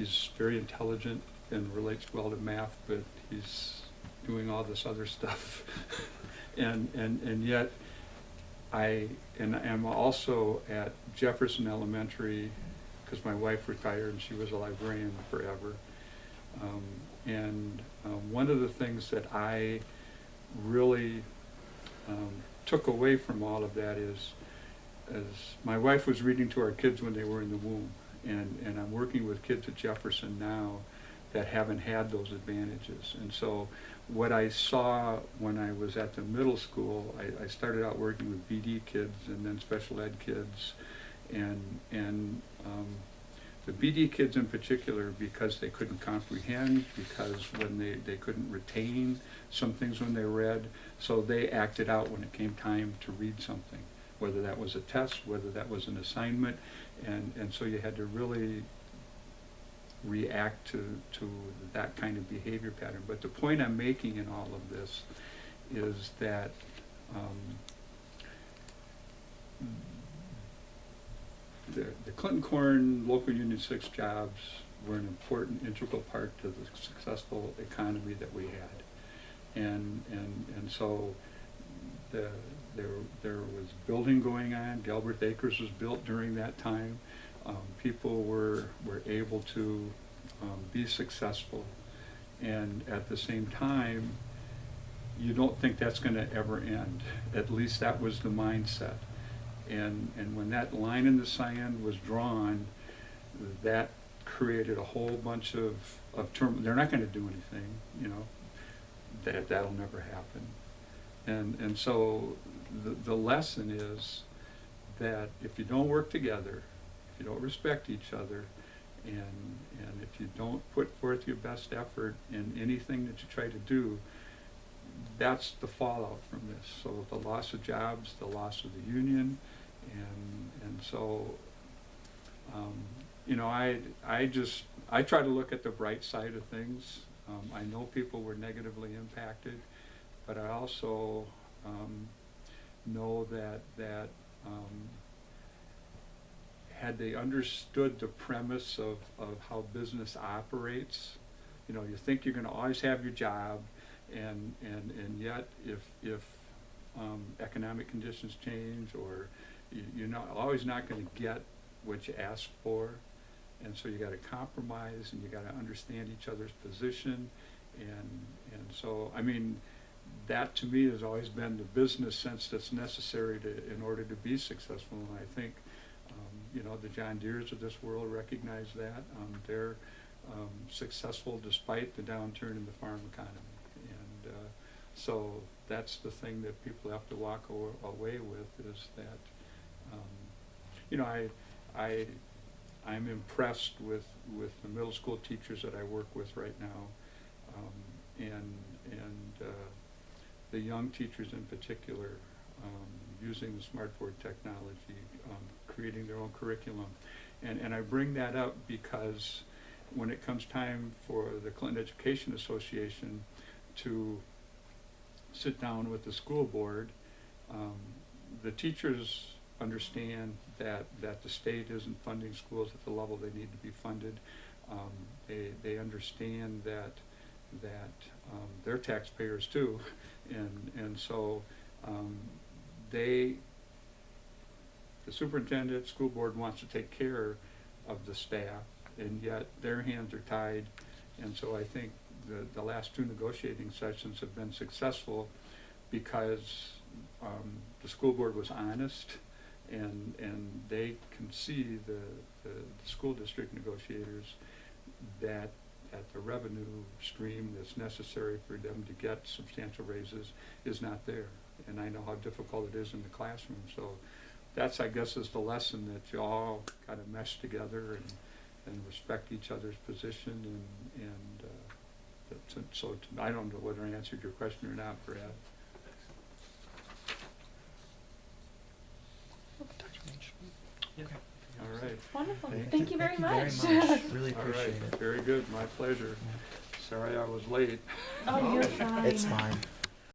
he's very intelligent and relates well to math, but he's doing all this other stuff. and yet I'm also at Jefferson Elementary because my wife retired and she was a librarian forever. One of the things that I really took away from all of that is my wife was reading to our kids when they were in the womb, and I'm working with kids at Jefferson now that haven't had those advantages. And so what I saw when I was at the middle school, I started out working with BD kids and then special ed kids, and the BD kids in particular, because they couldn't comprehend, because when they couldn't retain some things when they read, so they acted out when it came time to read something, whether that was a test, whether that was an assignment, and so you had to really react to that kind of behavior pattern. But the point I'm making in all of this is that the Clinton-Corn local Union 6 jobs were an important, integral part to the successful economy that we had. And so there was building going on. Galbraith Acres was built during that time. People were able to be successful, and at the same time, you don't think that's going to ever end. At least that was the mindset. And when that line in the sand was drawn, that created a whole bunch of term. They're not going to do anything, you know. That'll never happen. And so the lesson is that if you don't work together, if you don't respect each other, and if you don't put forth your best effort in anything that you try to do, that's the fallout from this. So the loss of jobs, the loss of the union, and so you know, I try to look at the bright side of things. I know people were negatively impacted, but I also know that had they understood the premise of how business operates, you know, you think you're going to always have your job, and yet if economic conditions change, or you're not always not going to get what you ask for, and so you got to compromise, and you got to understand each other's position, and so I mean, that to me has always been the business sense that's necessary in order to be successful. And I think you know, the John Deeres of this world recognize that. They're successful despite the downturn in the farm economy, and so that's the thing that people have to walk away with, is that you know, I'm impressed with the middle school teachers that I work with right now, and the young teachers in particular, using the smartboard technology, creating their own curriculum. And I bring that up because when it comes time for the Clinton Education Association to sit down with the school board, the teachers understand that the state isn't funding schools at the level they need to be funded. They understand that they're taxpayers too, and so the superintendent, school board wants to take care of the staff, and yet their hands are tied. And so I think the last two negotiating sessions have been successful because the school board was honest, and they can see the school district negotiators that the revenue stream that's necessary for them to get substantial raises is not there. And I know how difficult it is in the classroom. So that's, I guess, is the lesson, that you all got to mesh together and respect each other's position. So I don't know whether I answered your question or not, Brad. Okay. All right. Wonderful. Thank you very much. Really appreciate it. Very good. My pleasure. Sorry I was late. Oh, you're fine. It's fine.